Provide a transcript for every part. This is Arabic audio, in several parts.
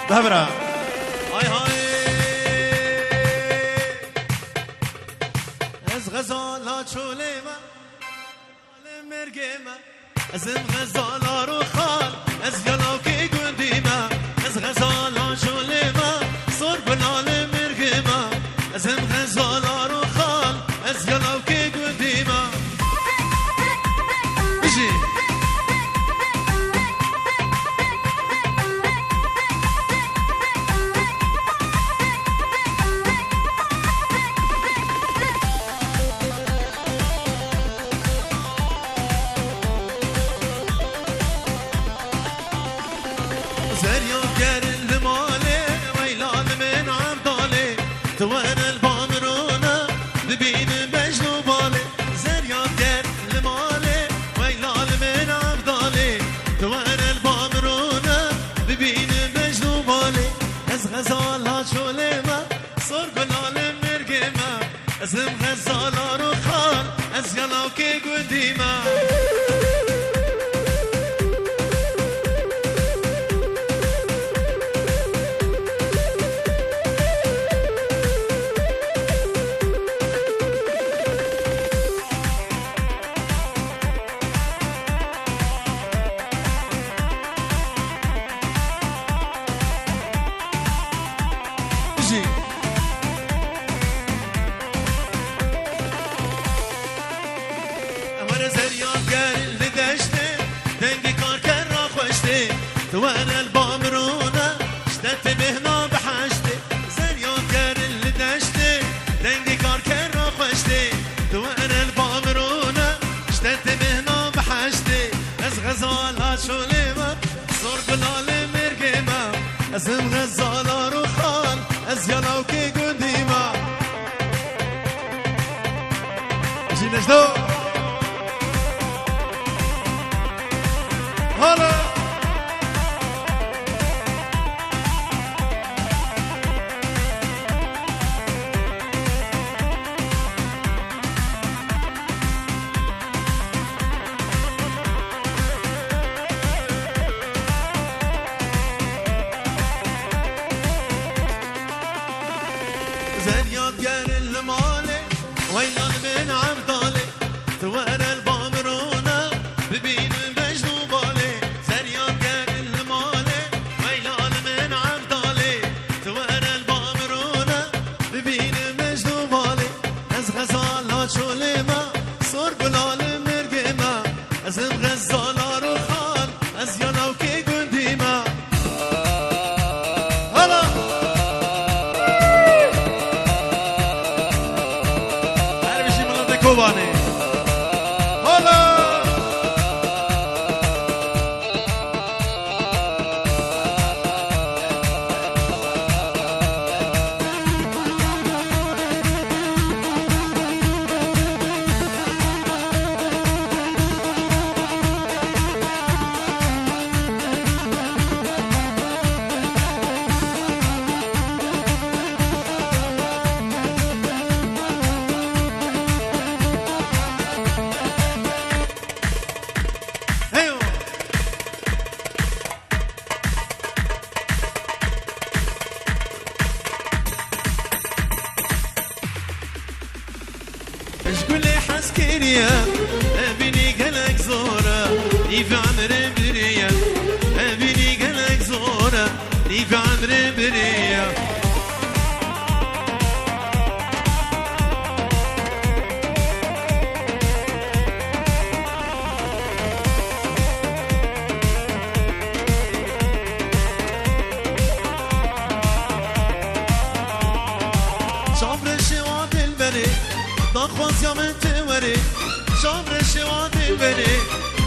بهبرا هاي هاي از غزالا چوليما مرقيما ازم غزالا رو خال از يلاوكي قنديما از غزالا چوليما صور بلال مرقيما ازم غزالا رو خال از يلاوكي قنديما بيجي زريا قرن المالي ويلال من عبدالي توين البامرونة ببين بجنو بالي زريا قرن المالي ويلال من عبدالي توين البامرونة ببين بجنو بالي از غزالها شوليما صور بلال مرقيما ازم غزالها رو خال از يلاوكي قديما وانا البامرونه اشتدت مهنا بحشتي زريان كار اللي دشتي دنگي كار كر خوشتي وانا البامرونه اشتدت مهنا بحشتي از غزالها شوليما صور بلال مرقيما ازم غزالا رو خال از يلاوكي قديما اجي نجدو هلا زريات قر المالي ويلان من عبدالي توين البامرونة ببين بجنو بالي زريات قر المالي ويلان من عبدالي توين البامرونة ببين بجنو بالي از غزالها شوليما صور بلال مرقيما ازم غزالا رو خال از يلاوكي قديما هلا كوباني هلا عسكرية أبيني قلق زورة ليف عمر برية أبيني قلق زورة ليف عمر برية شعبر الشوات البري نخواز يا من توري شعبر الشوات البري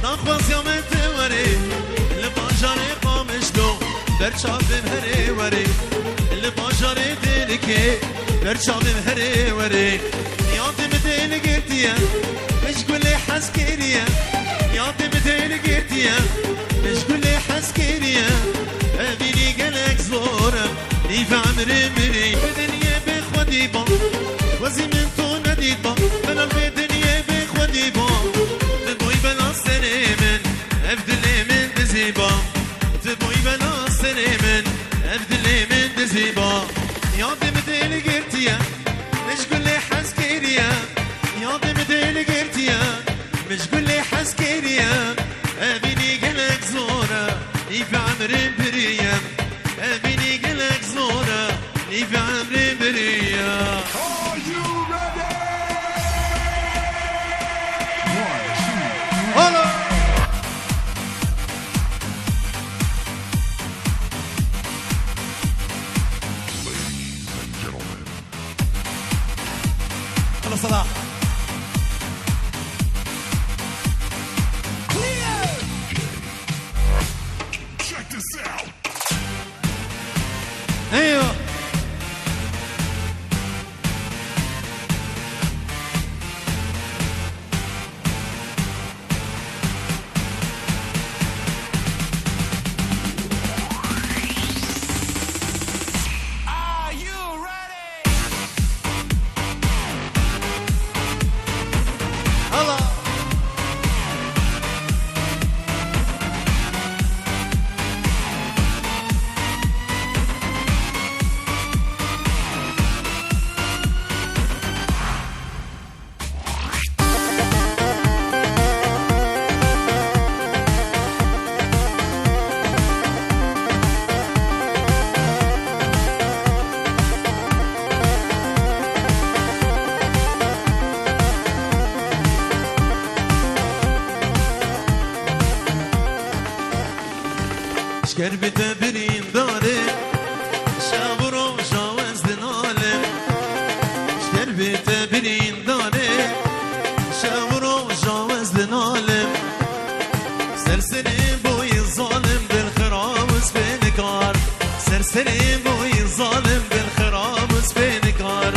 نخواز يا من توري اللي باجاري قامش دو برشاب مهري وري اللي باجاري دينكي برشاب مهري وري ياضي مدين قرتيا مش قولي حسكيريا ياضي مدين قرتيا مش قولي حسكيريا أبيني قلق زورة ليف عمري مري بدنيا بخودي بان وزي من تو نديد بان بلا بدنيا بخودي بان تبوي بلا سنة من أفدلي من دزيبان تبوي بلا سنة من ابدلي من دزيبا يا دمدل قرتيا مش قول لي حسكيريا يا دمدل قرتيا مش قول لي حسكيريا ابيني قلق زورا في عمري بريا ابيني قلق زورا في عمري بريا صلاح ايوه شكربت برين داري شابرو جاوز دنالم شكربت برين داري شابرو جاوز دنالم سرسري بوي الظالم بالخراب وسبينكار سرسري بوي الظالم بالخراب وسبينكار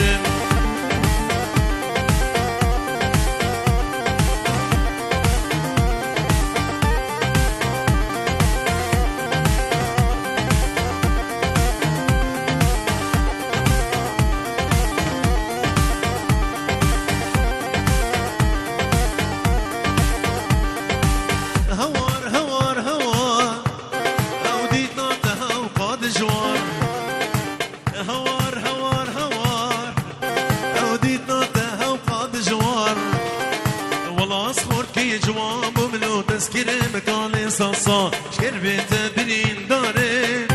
صاصا شكربت برين داري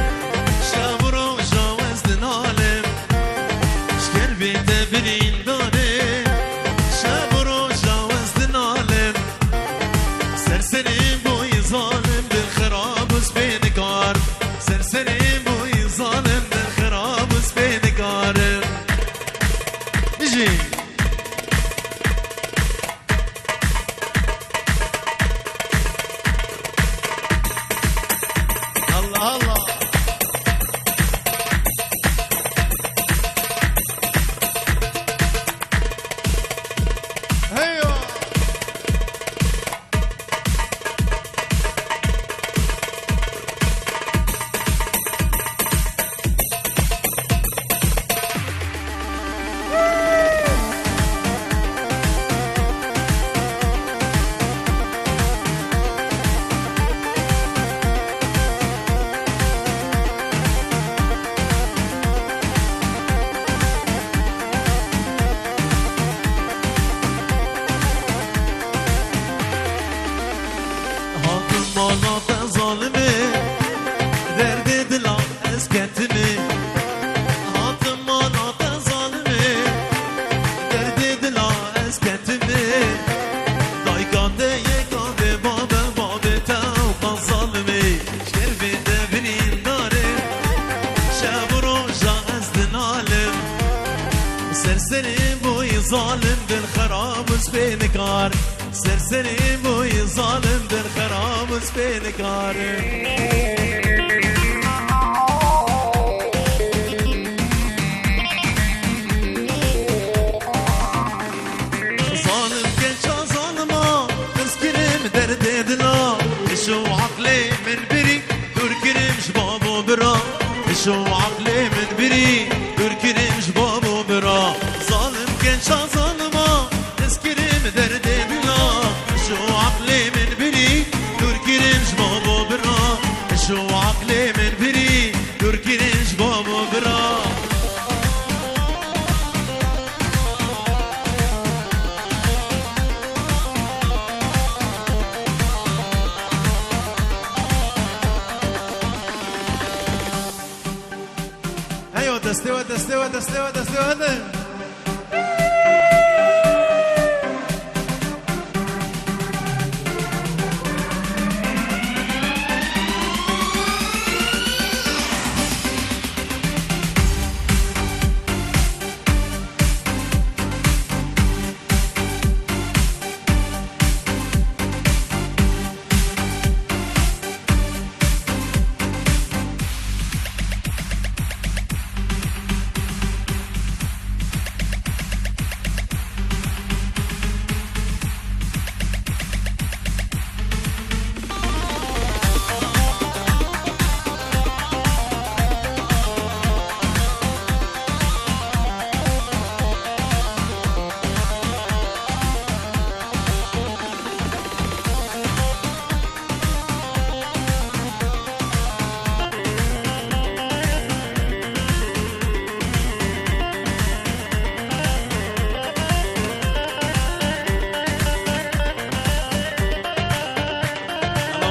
شابرو جاوز دنالم شكربت برين داري شابرو جاوز دنالم سرسري بوي ظالم بالخراب وسبينكار سرسري بوي ظالم بالخراب وسبينكار نجي سرسري بوي ظالم بالخراب وسبينكار سرسري بوي ظالم بالخراب وسبينكار ظالم كنشا ظالما تسكرم درد دلا شو عقلي من بري دور كرم شبابو برا شو عقلي من بري دور كرم شبابو برا ظالم كنشا ظالما تسكرم درد دلا شو عقلي من بري دور كرم شبابو برا شو عقلي من بري دور كرم دستي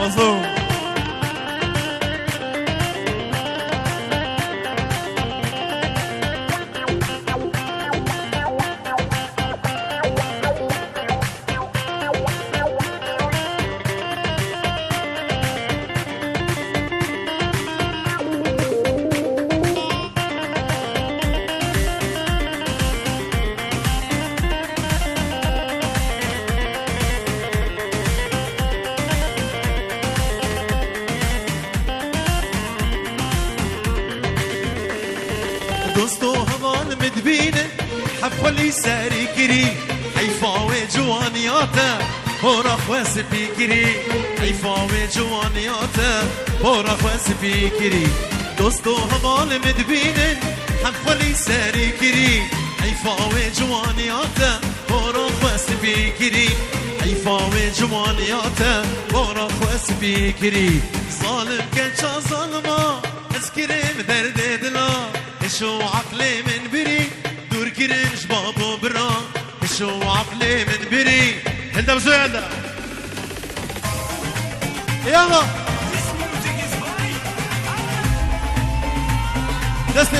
مظلوم. دوستو همان مدبينه حفلي ساري كري حيفاوي جوانياته هورا خواس فيكري حيفاوي جوانياته هورا خواس فيكري دوستو همان مدبينه حفلي ساري كري حيفاوي جوانياته هورا خواس فيكري حيفاوي جوانياته هورا خواس فيكري ظالم كنشا ظلمه اسكريم درد دلا شو عقلي من بري دور كرنج بابو برا شو عقلي من بري انت بزيادة يلا دستي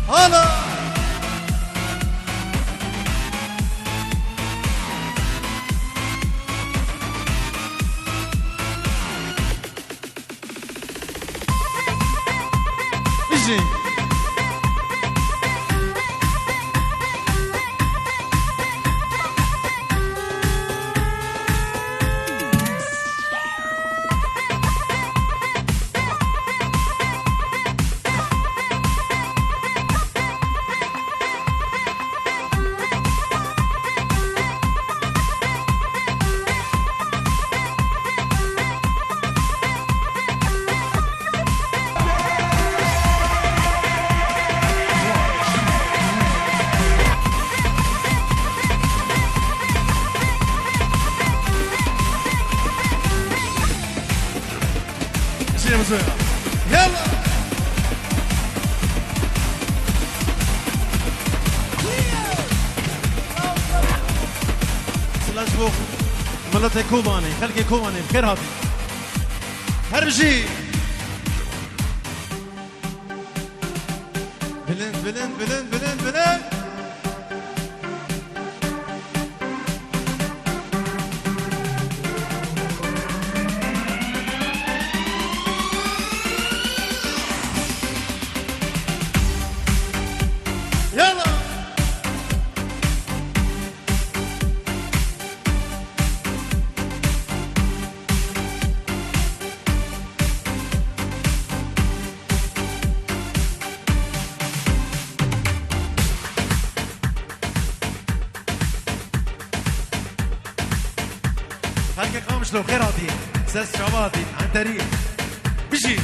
هلا اجي يلا سلاش بوخ ملتي كوماني خلقي كوماني بخير هاتي هربجي بلند خلك قامش لو خيراتي ساس شباطي عن تاريخ بيجي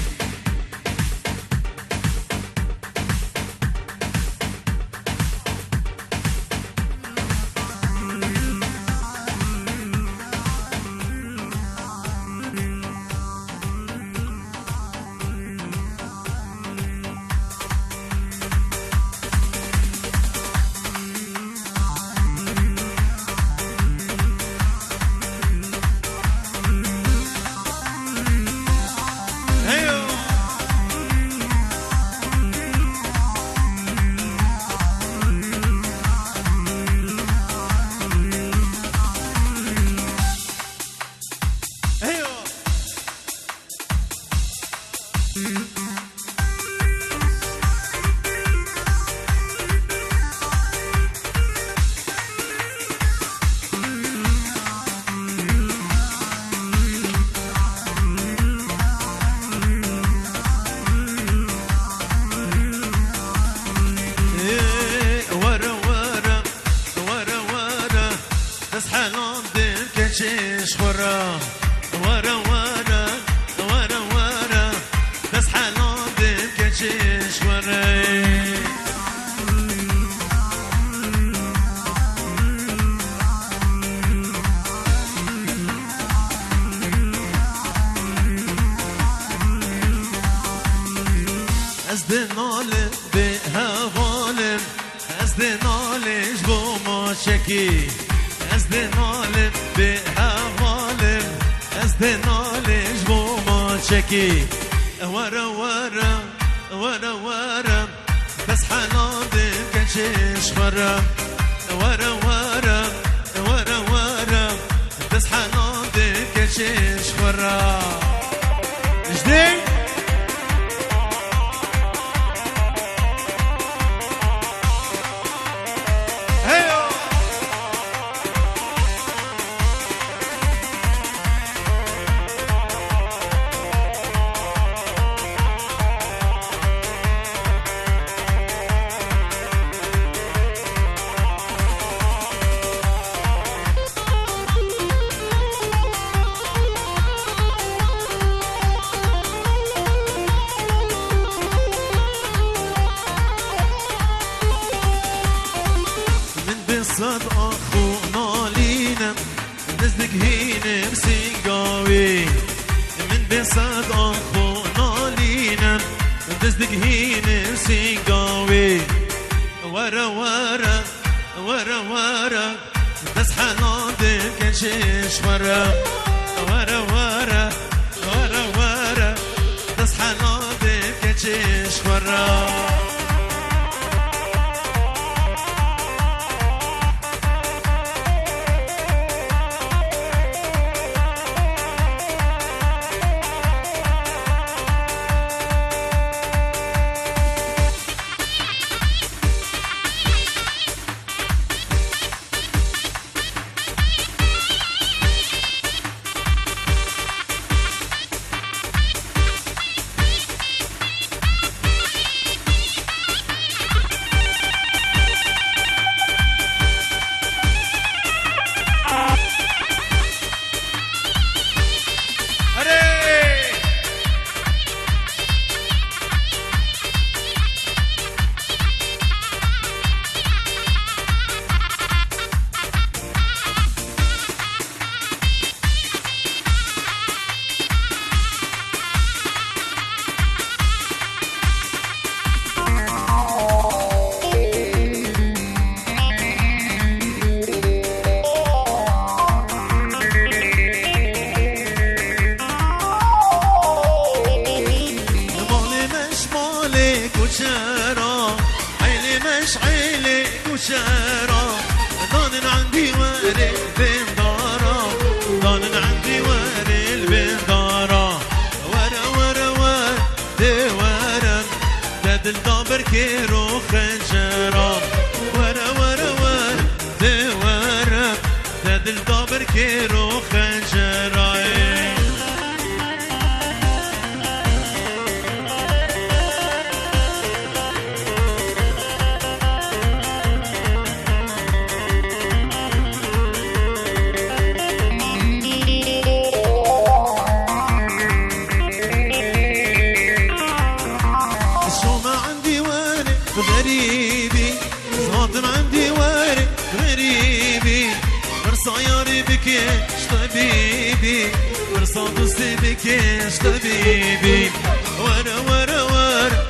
طبيبي فرصة دوستي بكيش طبيبي ورا ورا ورا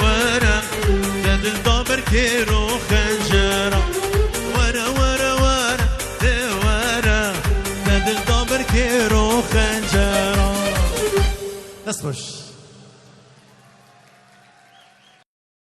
ورا داد الدابر كيرو خنجرة ورا ورا ورا ورا داد الدابر كيرو خنجرة. That's push.